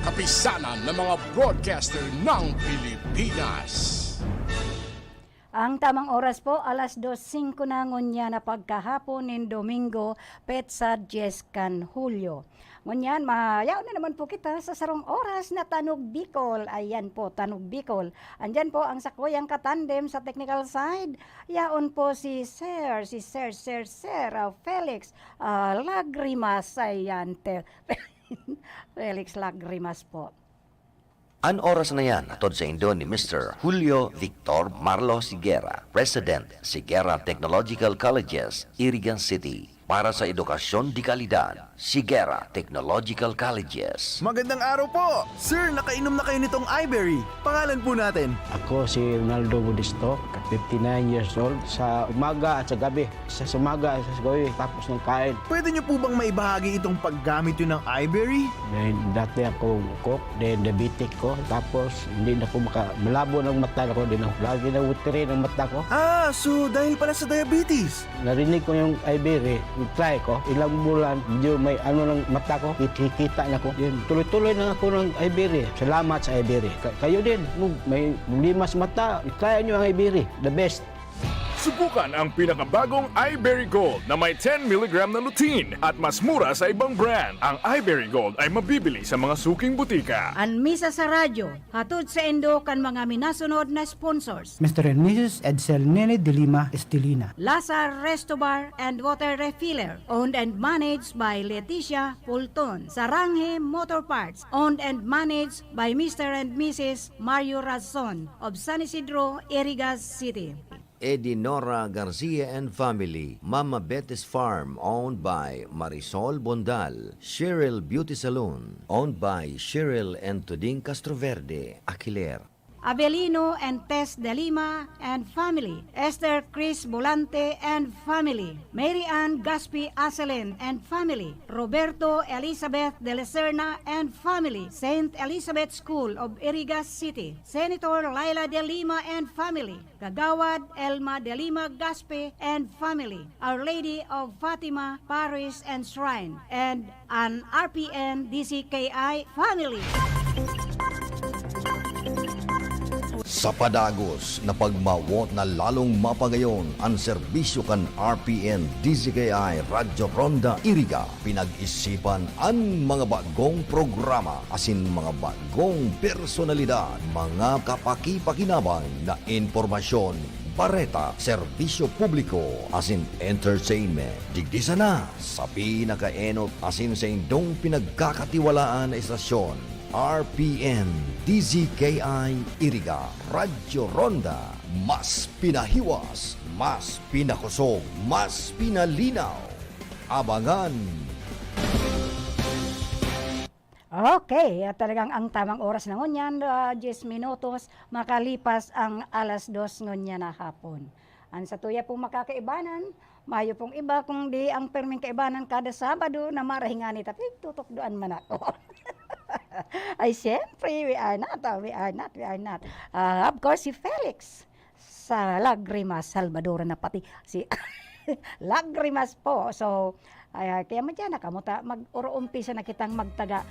kapisanan ng mga broadcaster ng Pilipinas. Ang tamang oras po, alas 2:05 na ngunya na pagkahapon ng Domingo, Petsa 10 Hulyo. Ngunyan, mayaw na naman po kita sa sarong oras na Tanog Bicol. Ayan po, Tanog Bicol. Andyan po ang sakuyang katandem sa technical side. Yaon po si Sir Felix Lagrimas. Ayan, Felix Lagrimas po. An oras na yan, atod sa Indo ni Mr. Julio Victor Marlo Siguera, President, Siguera Technological Colleges, Irigan City. Para sa edukasyon di kalidad, Siguera Technological Colleges. Magandang araw po! Sir, nakainom na kayo nitong iBerry. Pangalan po natin. Ako si Ronaldo Budisto, 59 years old. Sa umaga at sa gabi. Sa umaga at sa gabi, tapos ng kain. Pwede niyo po bang maibahagi itong paggamit yun ng iBerry? Then, dati ako cook, then diabetic ko. Tapos hindi na ko malabo ng mata ko. Din lagi na utiri ng mata ko. So dahil pala sa diabetes. Narinig ko yung Iberia, try ko. Ilang bulan, medyo may ano ng mata ko, kikita na ko. Yun, tuloy-tuloy na ako ng Iberia. Salamat sa Iberia. Kayo din, may limas mata, try nyo ang Iberia. The best. Subukan ang pinakabagong iBerry Gold na may 10 mg na lutein at mas mura sa ibang brand. Ang iBerry Gold ay mabibili sa mga suking butika. Anmisa sa radyo, hatod sa Indo kan mga minasunod na sponsors. Mr. and Mrs. Edsel Nene de Lima Estelina. Lazar Resto Bar and Water Refiller, owned and managed by Leticia Pulton. Saranghe Motor Parts, owned and managed by Mr. and Mrs. Mario Razon of San Isidro, Irigas City. Edinora Garcia and Family, Mama Betty's Farm, owned by Marisol Bondal, Cheryl Beauty Salon, owned by Cheryl and Tuding Castroverde, Aquiler. Abelino and Tess de Lima and family, Esther Chris Volante and family, Mary Ann Gaspi Aselen and family, Roberto Elizabeth de la Serna and family, Saint Elizabeth School of Irigas City, Senator Laila de Lima and family, Kagawad Elma de Lima Gaspi and family, Our Lady of Fatima Parish and Shrine, and an RPN DCKI family. Sa padagos na pagmawot na lalong mapagayon ang serbisyo kan RPN DZKI Radyo Ronda Iriga, pinag-isipan ang mga bagong programa asin mga bagong personalidad, mga kapaki-pakinabang na impormasyon, bareta, serbisyo publiko, asin entertainment. Digdisa na sa pinakaenot asin sa indong pinagkakatiwalaan na istasyon. RPN DZKI Iriga Radyo Ronda, mas pinahiwas, mas pinakusog, mas pinalinaw. Abangan! Okay, at talagang ang tamang oras na ngunyan, 10 minutos, makalipas ang alas 2 ngunyan na hapon. Ang sa tuya pong makakaibanan, mayo pong iba kung di ang perming kaibanan kada Sabado na marahingani, tapi tutukdoan man ako. Ay, siyempre, we are not. Of course, si Felix sa Lagrimas, Salvador na pati si Lagrimas po. So, kaya mo dyan, nakamuta, mag-uro-umpisa na kitang magtaga.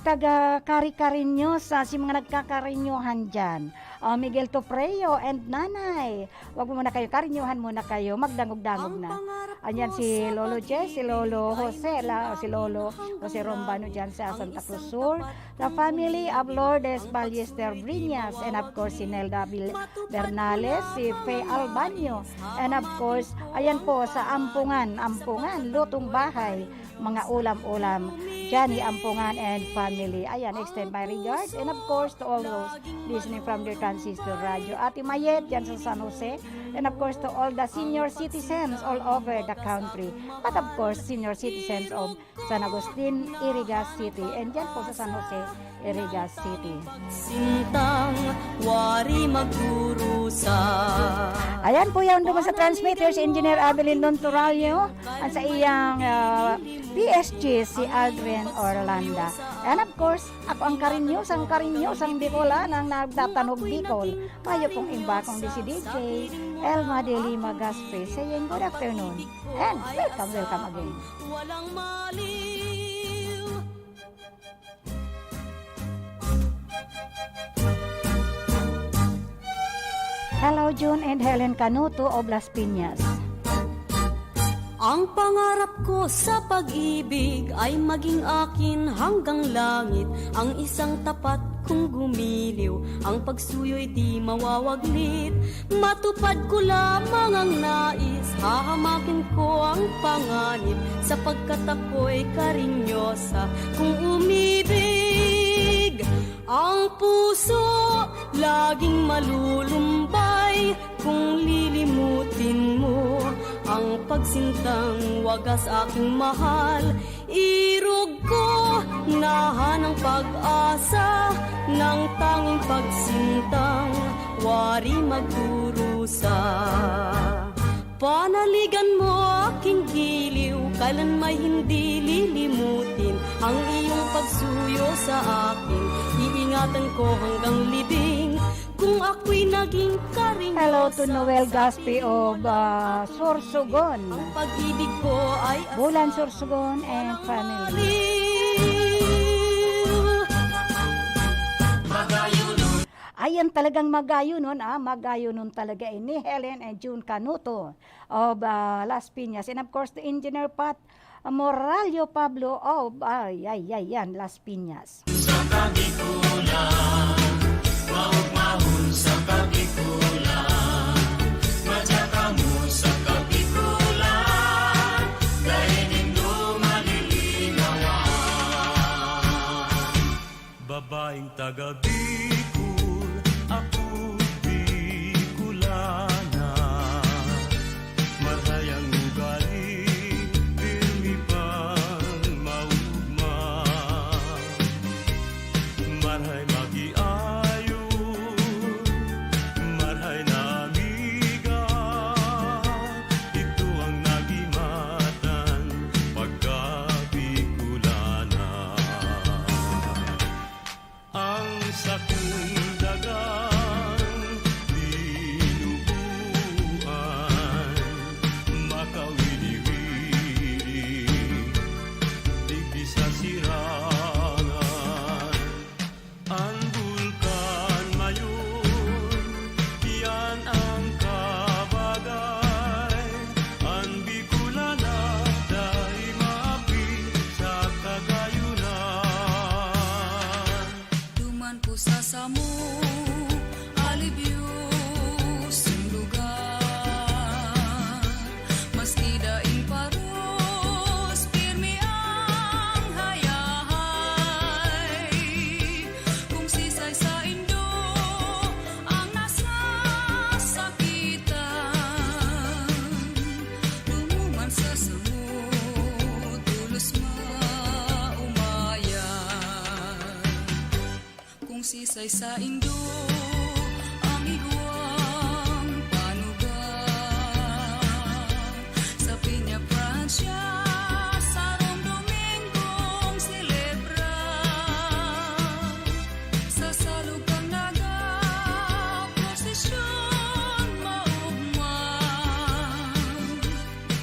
Taga kari-karinyo sa si mga nagkakarinyohan dyan. Miguel Topreo and Nanay. Wag mo muna kayo, karinyohan muna kayo, magdangog-dangog na. Anyan si Lolo Jess, si Lolo Jose, si Lolo Jose Rombano dyan sa Santa Cruz Sur. The family of Lourdes Ballester Briñas, and of course si Nelda Bernales, si Fe Albanyo, and of course, ayan po sa Ampungan, lutong bahay, mga ulam-ulam, Johnny Ampungan and family. Ayan, extend my regards. And of course, to all those listening from their transistor radio. Ate Mayet, dyan sa San Jose. And of course, to all the senior citizens all over the country. But of course, senior citizens of San Agustin, Irigas City. And dyan po sa San Jose, Irigas City. Sintang wari magdurusa. Ayan po yan doon sa transmitters, Engineer Avelin Lontoralio. At sa iyang PSG, si Aldrin Orlanda. And of course, ako ang Karinyos, ang Bicolan, ang nagtatanog Bicol. Mayo pong iba kong si DJ Elma de Lima Gaspe saying good afternoon and welcome again. Walang maliw Hello, June and Helen Canuto of Las Piñas. Ang pangarap ko sa pag-ibig ay maging akin hanggang langit. Ang isang tapat kong gumiliw, ang pagsuyo'y di mawawaglit. Matupad ko lamang ang nais, hahamakin ko ang panganib, sapagkat ako'y karinyosa kung umibig. Ang puso laging malulumbay kung lilimutin mo ang pagsintang wagas aking mahal. Irog ko nahan ang pag-asa ng tanging pagsintang wari magdurusa. Panaligan mo aking giliw, kailan may hindi lilimutin ang iyong pagsuyo sa akin. Iingatan ko hanggang libing kung ako'y naging karinyosa. Hello to Noel Gaspi of Sorsogon. Ang pag-ibig ko ay Bulan Sorsogon and family. Ayan talagang magayo nun, magayo nun talaga ni Helen and June Canuto of Las Piñas. And of course, the Engineer Pat Moralio Pablo of Las Piñas. Sa kabikulan, maugmahon sa kabikulan, matsaka mo sa kabikulan, kainin mo malilinawan. Babaeng taga-Bicol, ako Bicolana, marayang ugali, pirmi pang maugma, marhay magiayo, marhay na amiga, ito ang nagimatan pagka-Bicolana. Ang sakong dagang dinubuan, makawili-wili, digdi sa sirangan. Ang bulkan mayon, yan ang kabagay. Ang Bicolana, dahil maapi sa kagayunan. Duman po sa samo, alibyo sing lugar. Maski daing paros, pirmi ang hayahay. Kung sisay sa indo, ang nasasakitan. Lumuman sa samo, tulos maumayan. Kung sisay sa indo, ang iguang panugang. Sa Piña Francia, sa Rome Domingong silebra. Sa salugang naga, prosesyon maugmang.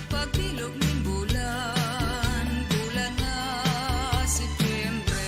Pagbilog ng bulan, bulan na Setyembre.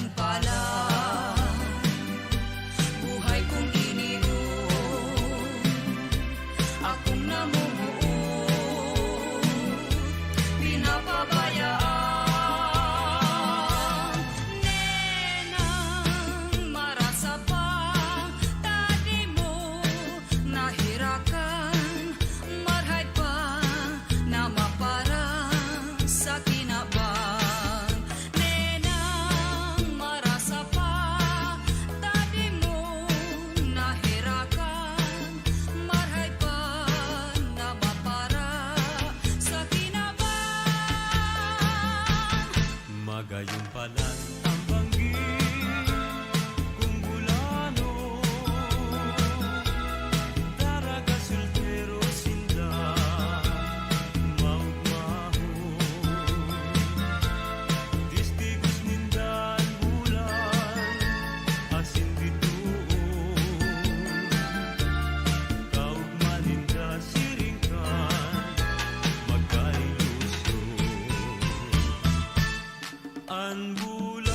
daing pala buhay kong iniuot, akong namumuot, pinapabayaan. Nenang marasa pa, tadi mo nahirakan, marhay pa na maparang sa kinabang. Nenang marasa pa, tadi mo nahirakan, marhay pa na maparang sa kinabang. Magayong palan ang banggit kung bulano, daraga soltero sinda maugmaho, distigos nindan bulan asin bituon, kaugman ninda siringkan magkailusyon. Ang bulan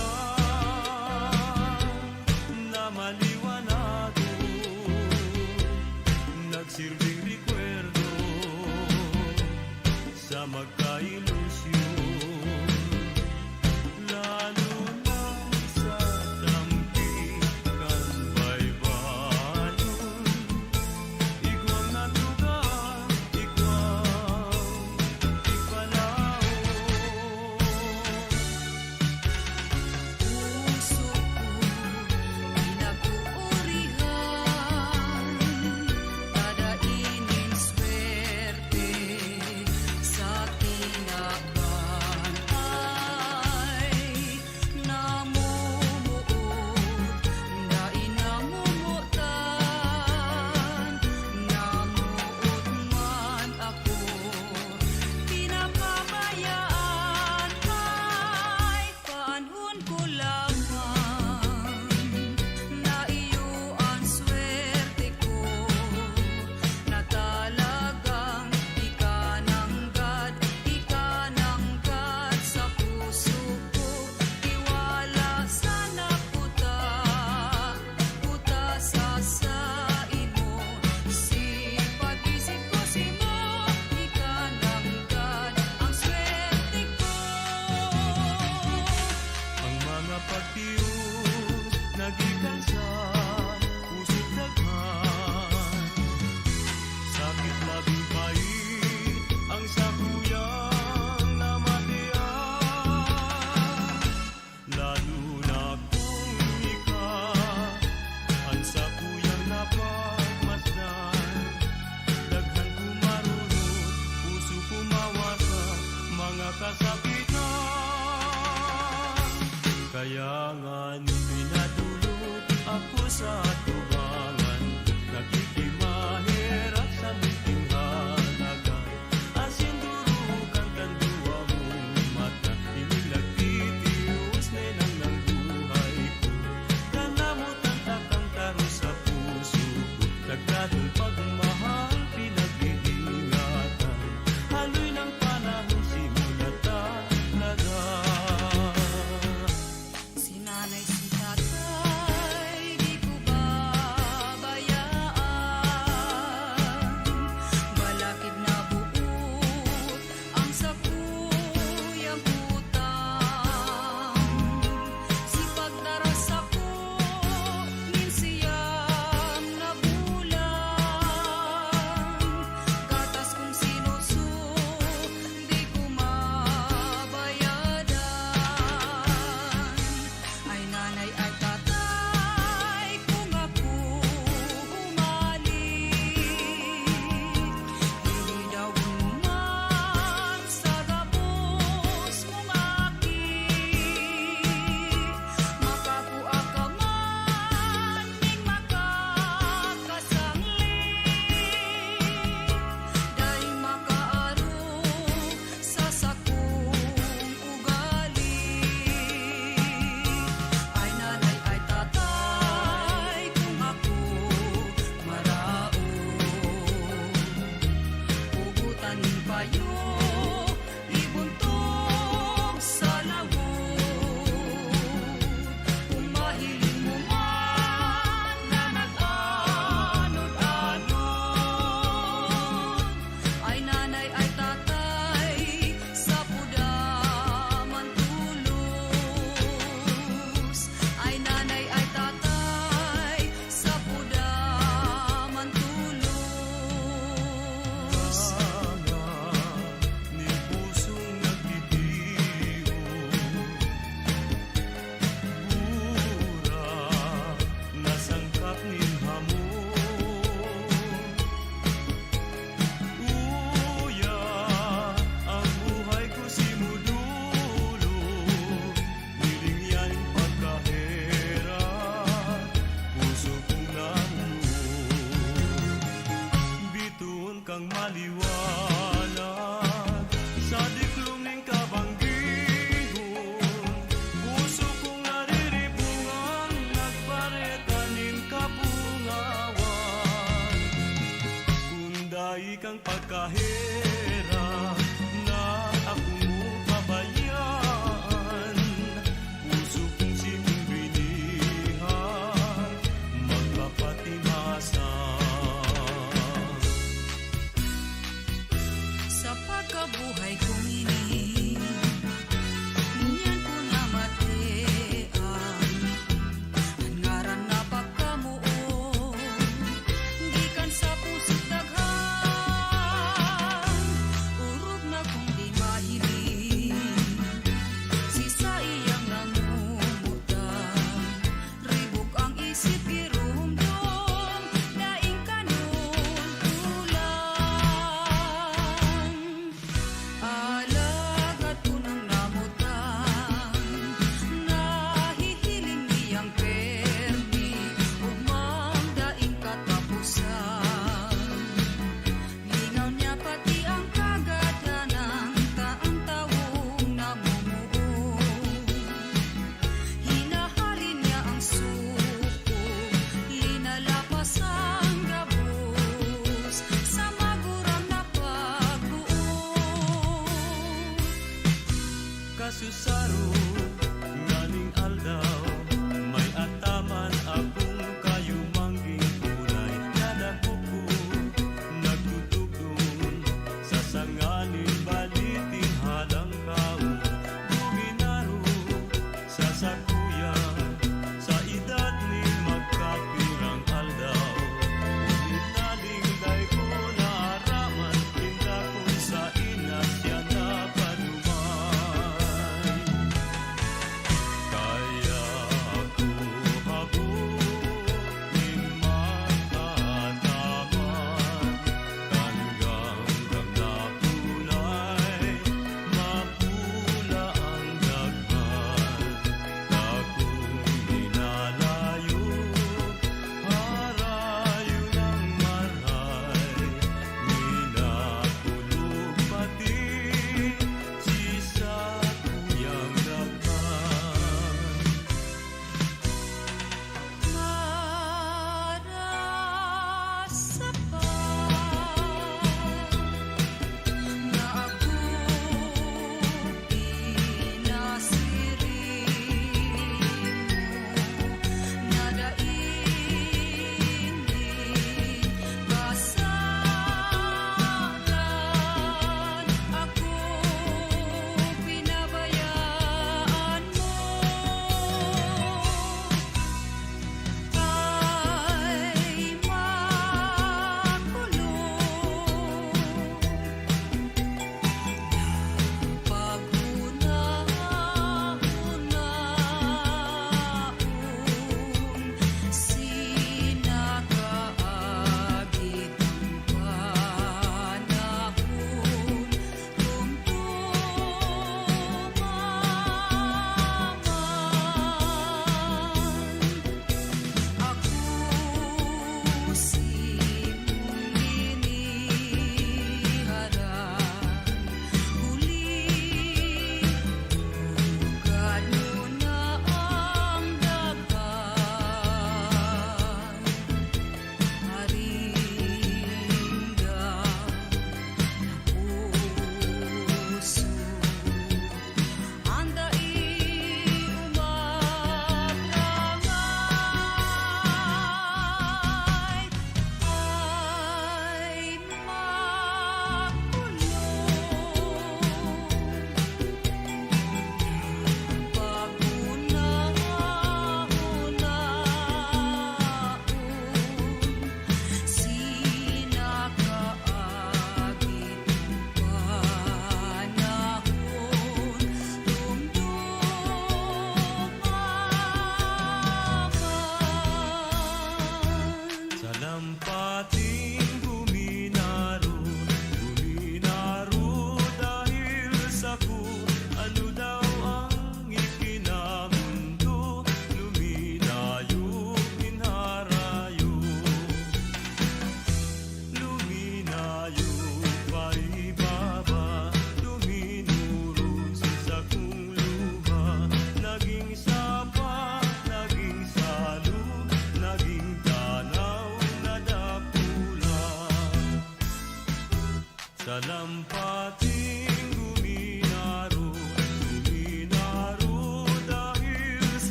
na maliwanado, nagsilbing rekwerdo sa magkailusyon, lalo na sa dampikan baybayon. Ikaw natugang, ikaw ipalaon. Puso ko pinapuurihan, dadainin swerte sa tinaban. Ay namumuot, dain namumutan, namuot man ako, pinapabayaan. Ay paanhon ko lamang na iyo ang swerte ko, na talagang ikananggad sa puso ko. Tiwala sana puta, puta sa imo, si pag-isip ko si mo, ikananggad ang swerte ko. Ang mga pagtiyos nagikan sa puso't daghan, sakit labing pait ang sakuyang namatian. Lalo na kung ikaw ang sakuyang napagmasdan, daghan kumarunot, puso pumawasan mga kasakitan. Kaya nga nung pinadulot ako sa tubangan, nakikimahirap sa munting halagan. Asin durukan kanduwa mong mata, inilagtitius na ng buhay ko. Kanamutan akang taro sa puso ko, nagkadong pagmahal pinag-iingatan. Haloy ng panahon simulat talaga. Si nanay, si tatay, di ko babayaan. Balakid na buot ang sakuyang utang. Si pagdaras ako, minsiyang na bulan. Gatas kong sinuso, di ko mabayadan. Ay nanay at tatay, kung ako humalik, hinidawin mo man sa gabos mong akit. Makakuha ka man, ning makakasanglit, dahil makaaro sa sakong ugali. Ay nanay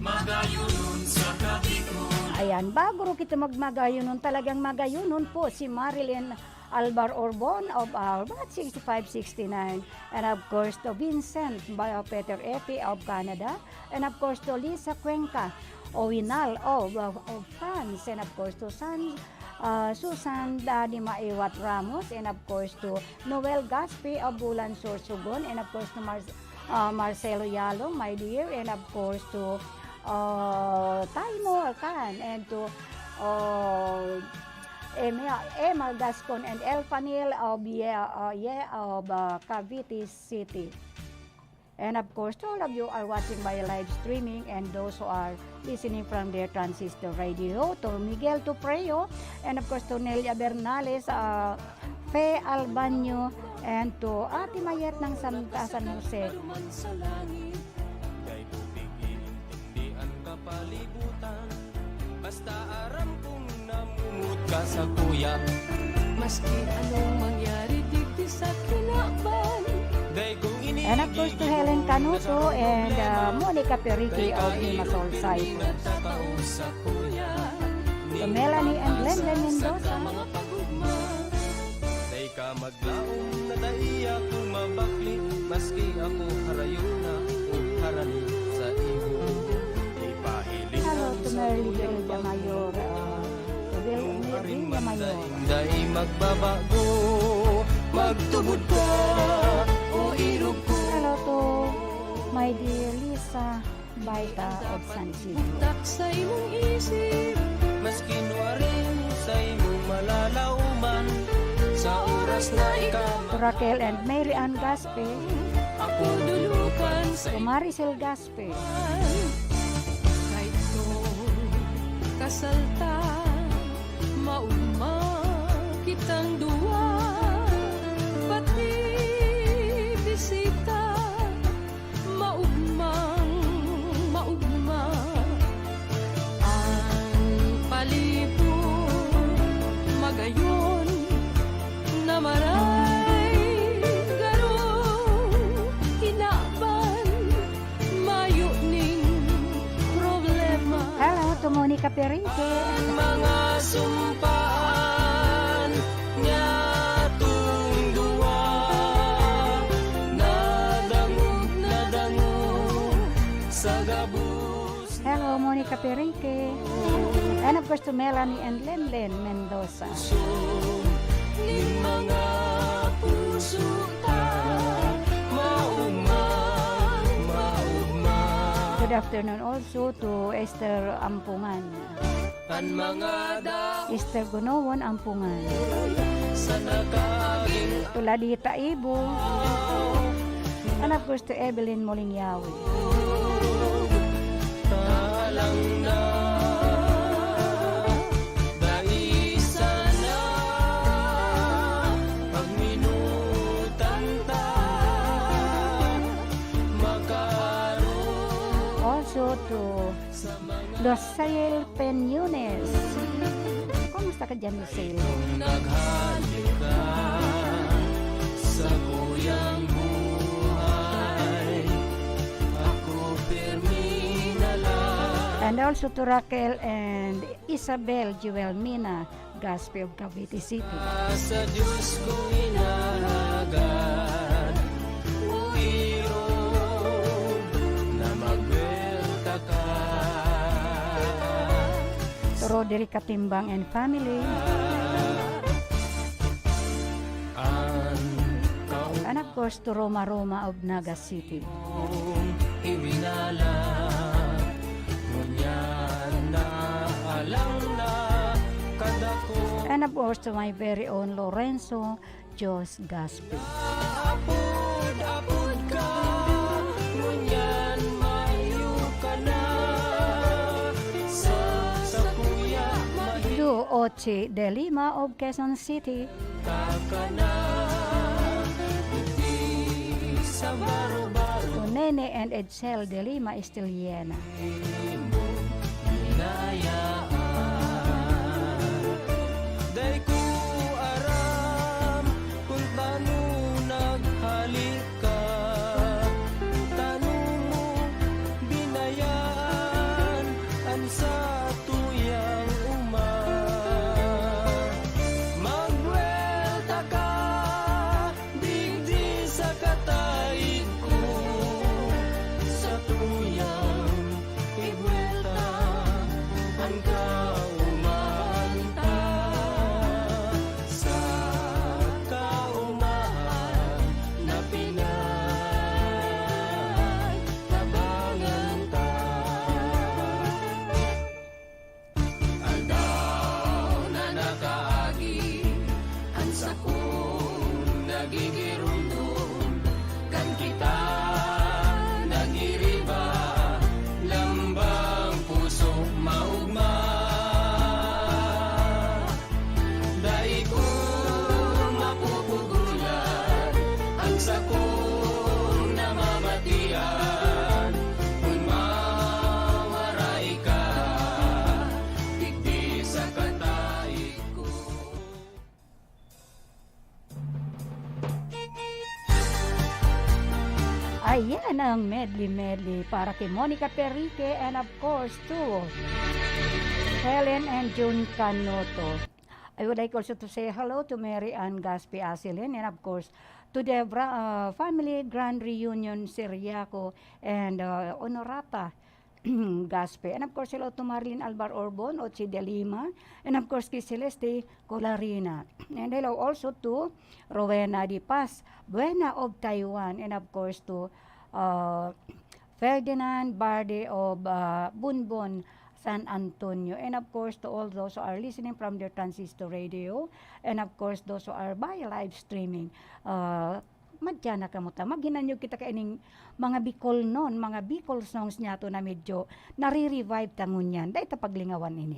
Magayunon sa Kabikon. Ayan, bago ro kita magmagayunon, talagang magayunon po si Marilyn Alvar Orbon of Alba, 6569. And of course, to Vincent Peter Epi of Canada. And of course, to Lisa Cuenca Owinal of France. And of course, to Susan Dani Maiwat Ramos. And of course, to Noel Gaspi of Bulan Sorsogon. And of course, to Marcelo Yalong, my dear. And of course, to Taimo Alcan. And to Emma Gascon and El Panil of Cavite City. And of course, all of you are watching by live streaming and those who are listening from their transistor radio, to Miguel Tupreo, and of course to Nelia Bernales, Fe Albanyo, and to Ate Mayet ng San Jose. Sa langit, kay tubig iintindihan kapalibutan. Basta aram kong namumut ka sa kuya. Maski anong mangyari dito sa kinakban. And of course to Helen Canuto and Monica Perique of Limassol Cyprus. To Melanie and Glenda Mendoza. Day ka maglaom na daiya kung mabakli. Maski ako harayon na kung harani sa iyo. Hello to Merly Vilda Mayor. Vilda Mayor. Day magbabago, magtubod ka o irog ko. Hello to my dear Lisa Baita of San Isidro. Tak sa imong isip, maski nuwarin sa imong malalauman. Sa oras na ikaw, To Raquel and Mary Ann Gaspe. ako dulukan sa To Maricel Gaspe. kahit to kasalta, mauma kitang duwa, pati bisita, maugma ang palibot, magayon na maray garo, hinaban mayo ning problema. Hello to Monica Perique. Mga sumpaan niya tungduwa, nadango sa gabus. Hello Monica Perique. And of course to Melanie and Lenlen Mendoza. Ning mga puso ta, maugma. Good afternoon also to Esther Ampungan. Ang mga Esther Gunawon Ampungan. sa nagaging To Ladita Ibo. And of course to Evelyn Molingyawi. talang na, daisa na, pagminutan ta, makaroon Also to Losael Peñunes. Kumusta ka dyan, Losael? naghalik ka sa kuyang buhay. Ako pirmi na lang. And also to Raquel and Isabel Joelmina Gaspe of Cavite City. Sa Diyos ko inahagan, uiro na magwelta ka. To Roderick Katimbang and family. And of course to Roma of Naga City. Ibinala, ngunyan na alam na kadako. And of course to my very own Lorenzo Jos Gaspe. Apod ka, ngunyan mayo ka na. Sa kuya, To Ochi De Lima of Quezon City. mahita ka na. Di sa baro-baro To Nene and Edsel De Lima Estiliena. mo hinayaan. Day ko aram kung paano naghalik ka. Tanong mo binayaan. Ayan ang medley para kay Monica Perique and of course to Helen and June Canoto. I would like also to say hello to Mary Ann Gaspi Asilin and of course to the family grand reunion Siriaco and Honorata Gaspe. And of course, hello to Marilyn Alvar Orbon, Ochi de Lima, and of course, kay Celeste Colarina. And hello also to Rowena Di Paz, Buena of Taiwan, and of course to Ferdinand Barde of Bunbon, San Antonio, and of course to all those who are listening from their transistor radio, and of course those who are by live streaming. Madya na kamuta, maginanyo kita kaining mga Bicol noon, mga Bicol songs niya to na medyo nare-revive tangon yan. Dahil paglingawan ini.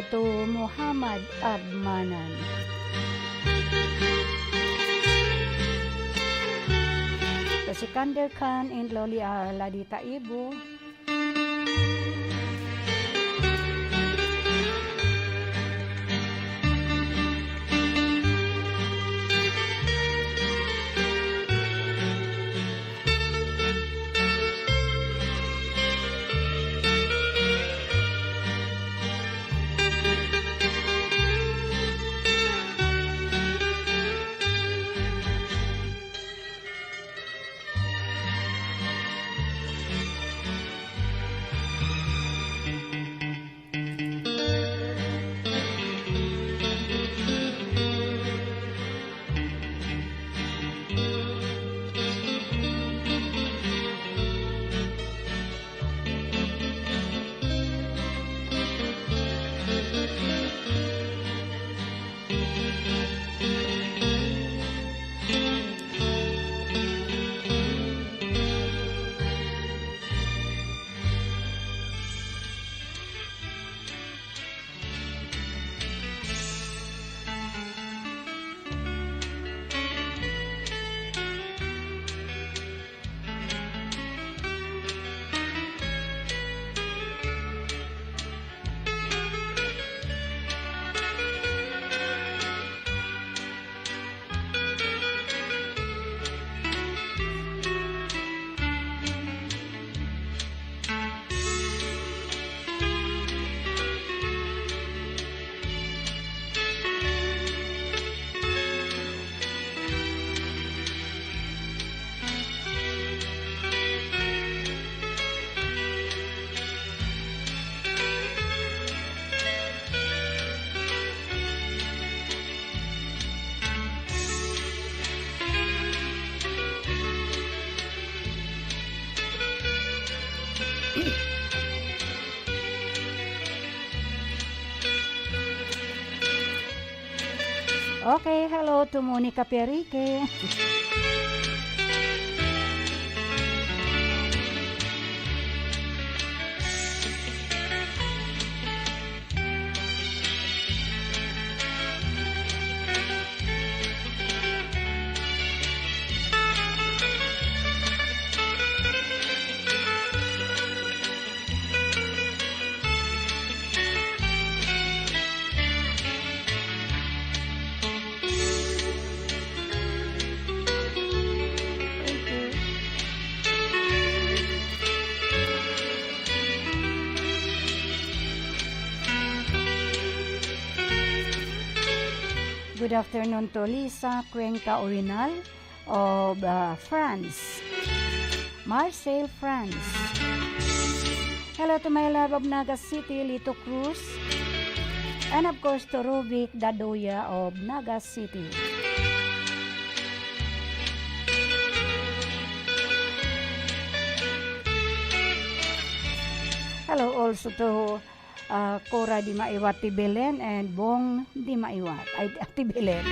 To Muhammad Abmanan. To Sikander Khan and Loli Ladita Ibu. Okay, hello to Monica Perique. Good afternoon to Lisa Cuenca Urinal of France, Marseille, France. Hello to my love of Naga City, Lito Cruz. And of course to Rubik Dadoya of Naga City. Hello also to Cora Di Maiwat Tibelen and Bong Di Maiwat ay Tibelen.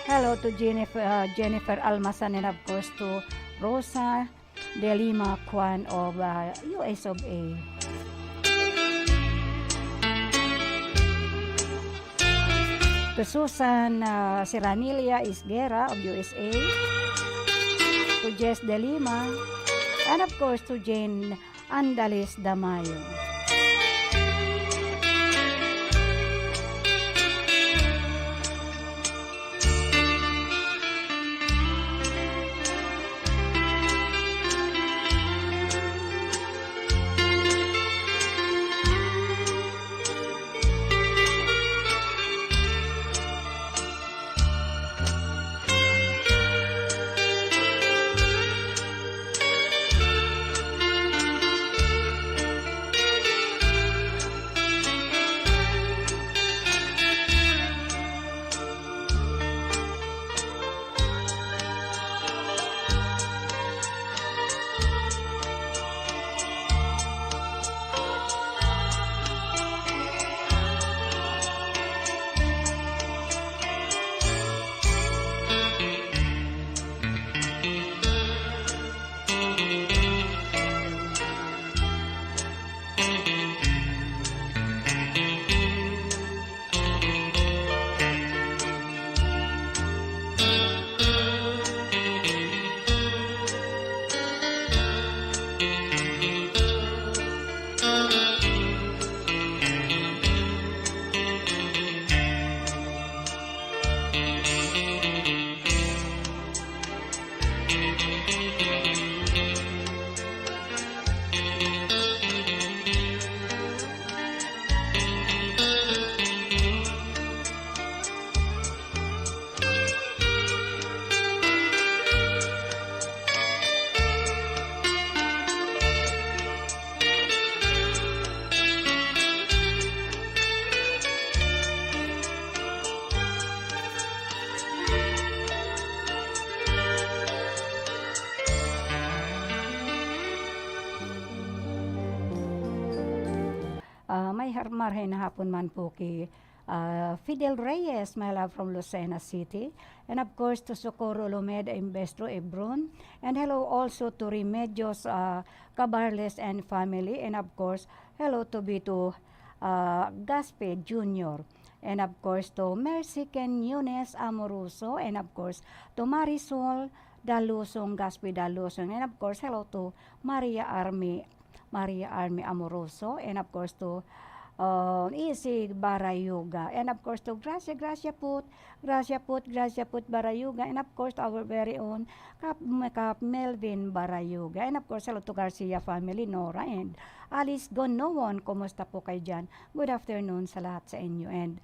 Hello to Jennifer Almasan and of course to Rosa De Lima Kwan of US of A. To Susan Seranilia Isguera of USA, to Jess De Lima, and of course to Jane Andalis Damayo. May marhay na hapon man po kay Fidel Reyes, my love from Lucena City. And of course to Socorro Lomeda Investro Ebron. And hello also to Remedios Cabarles and family. And of course, hello to Bito Gaspe Jr. And of course to Mercy Ken Yunes Amoroso. And of course to Marisol Dalusong Gaspe Dalusong. And of course, hello to Maria Army Amoroso. And of course to Isig Barayuga, and of course to Gracia Put Barayuga, and of course to our very own Kap Melvin Barayuga, and of course hello to Garcia family, Nora and Alice Gonowon. Kumusta po kayo dyan? Good afternoon sa lahat sa inyo, and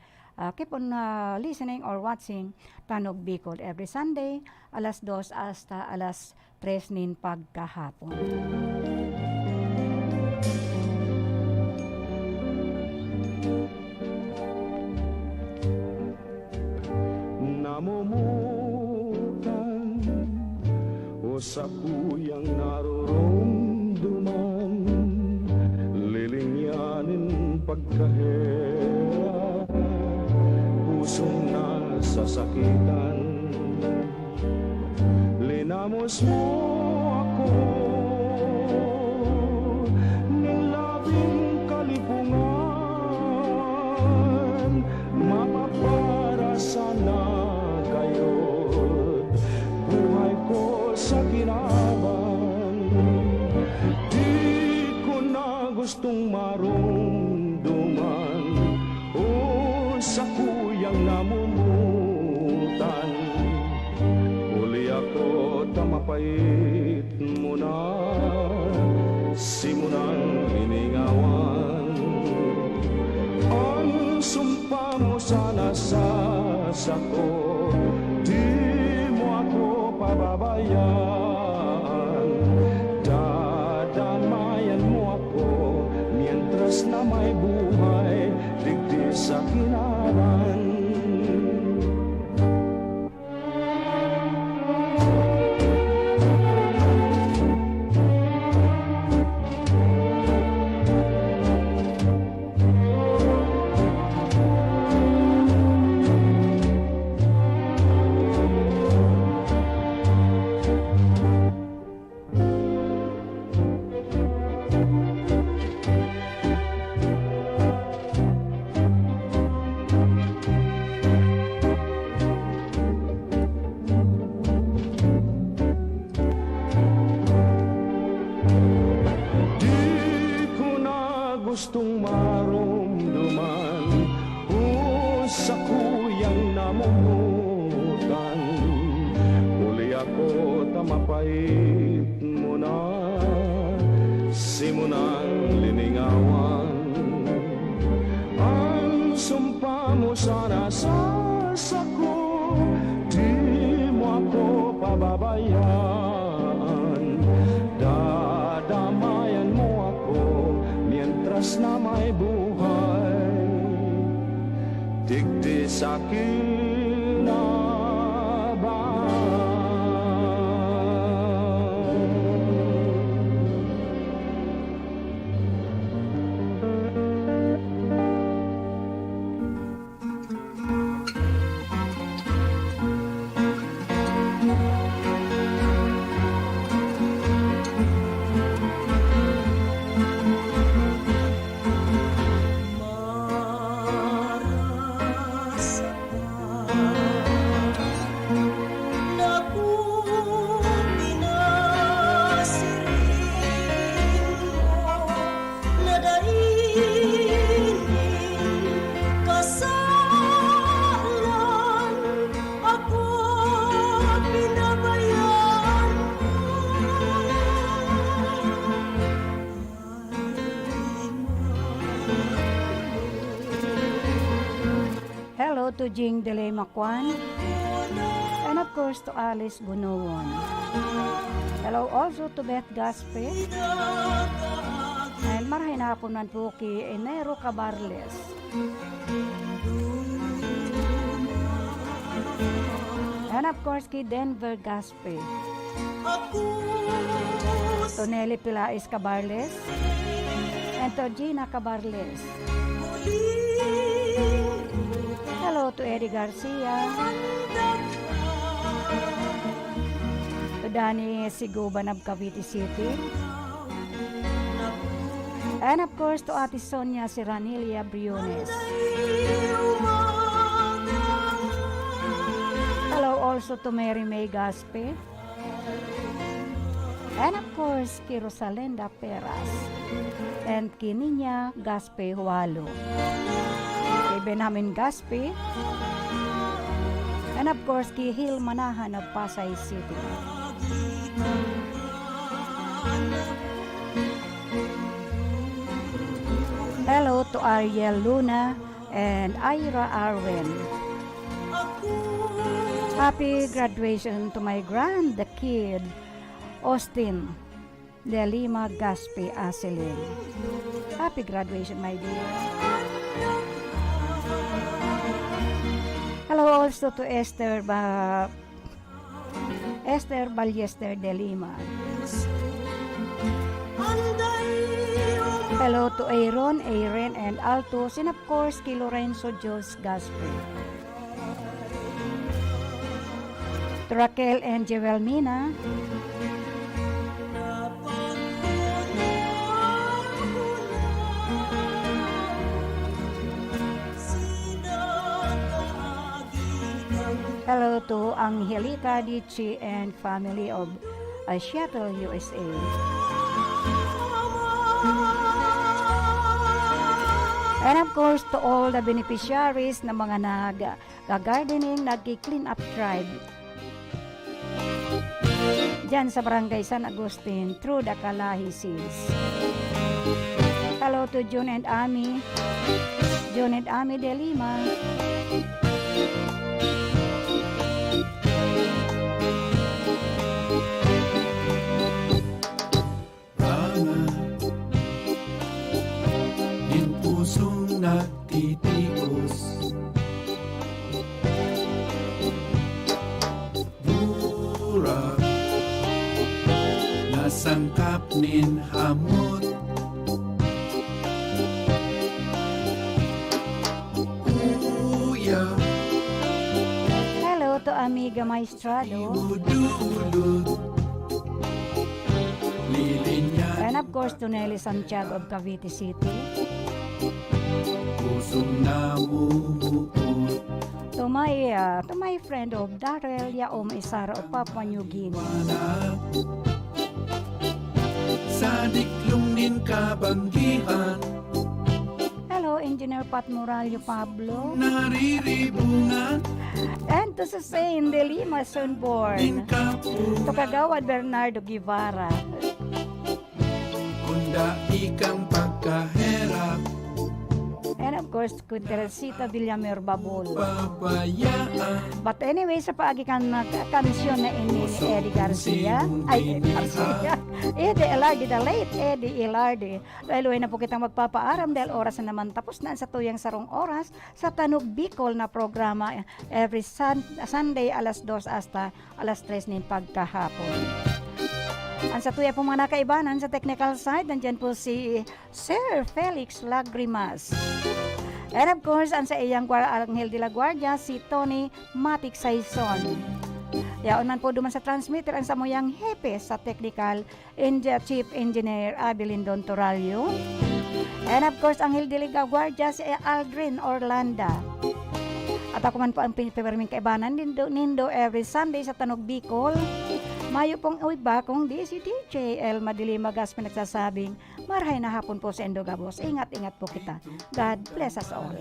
keep on listening or watching Tanog Bicol every Sunday, alas 2 hasta alas 3 nin pagkahapon. o sa kuyang naroromduman, lilingyanin pagkahera, pusong nasasakitan. Linamos mo ako ng labing kalipungan, mapapara sana kayo't buhay ko sa kinaban. Di ko na gustong marumduman o sa kuyang namumutan. Huli ako tamapait mo na, simunang hiningawan. Ang sumpa mo sana sa sako, di mo ako pababayaan. Dadamayan mo ako, mientras na may buhay, digdi sa kinaban. Gustong marumduman o sa kuyang namumutan. Huli ako tamapait mo na, simunang liningawan. Ang sumpa mo sana sa sako, di mo ako pababayaan. Dadamayan mo ako, mientras na may buhay, digdi sa Hello to Jing Delay Makwan, and of course to Alice Bunuwon. Hello also to Beth Gaspe, and marahin hapon man po kay Enero Cabarles. And of course kay Denver Gaspe, to Nelly Pilais Cabarles, and to Gina Cabarles. Hello to Eddie Garcia, to Danny Siguban of Cavite City, and of course to Ate Sonia Serranilia Briones. Hello also to Mary May Gaspe, and of course kay Rosalenda Peras, and kay Niña Gaspe Hualo, kay Benjamin Gaspe, and of course kay Hil Manahan of Pasay City. Hello to Ariel Luna and Ira Arwen. Happy graduation to my grand kid, Austin De Lima Gaspe Aseling. Happy graduation, my dear. Hello also to Esther Esther Ballester de Lima. Hello to Aaron, and Altos, and of course, kay Lorenzo Jos Gasper. To Raquel and Jewel Mina. Hello to Angelica Dichi and family of Seattle, USA. And of course, to all the beneficiaries na mga nag-gardening, nag-clean up tribe. Diyan sa Barangay San Agustin, through the Kalahi Seas. Hello to June and Ami de Lima. Nagtitios Burak Nasangkap nin hamot Uya Hello to Amiga Maestrado. And of course to Nelly Santiago of Cavite City. To my friend of Darrell Yaom Isara of Papua New Guinea. Sa diklungin kabanggihan Hello, Engineer Pat Moralio Pablo. Nariribungan And to Susain de Lima Sunborn. To Kagawad Bernardo Guevara. Kunda ikang pagkaherap And of course, kung Teresita Villamer Babol. Pabayaan But anyway, sa paagikan na kamisyon na ini ni Eddie Garcia, Eddie Elardi, the late Eddie Elardi. Dahil na po kitang magpapaaram dahil oras na naman tapos na sa tuyang sarong oras sa Tanog Bicol na programa every Sunday alas 2 hasta alas 3 nin pagkahapon. Ang sa tuya pong mga nakaibanan sa technical side, nandyan po si Sir Felix Lagrimas. And of course, ang sa iyang Angel de la Guardia, si Tony Matic Saison. Yaon man po duman sa transmitter ang samuyang hepe sa technical Chief Engineer Abilin Don Toralio. And of course, Angel de la Guardia, si Aldrin Orlanda. At ako man po ang piniperming kaibanan nindo every Sunday sa Tanog Bicol. Mayo pong iba kung di si DJ El Madilimagas pinagsasabing marahay na hapon po sa Endogabos. Ingat-ingat po kita. God bless us all.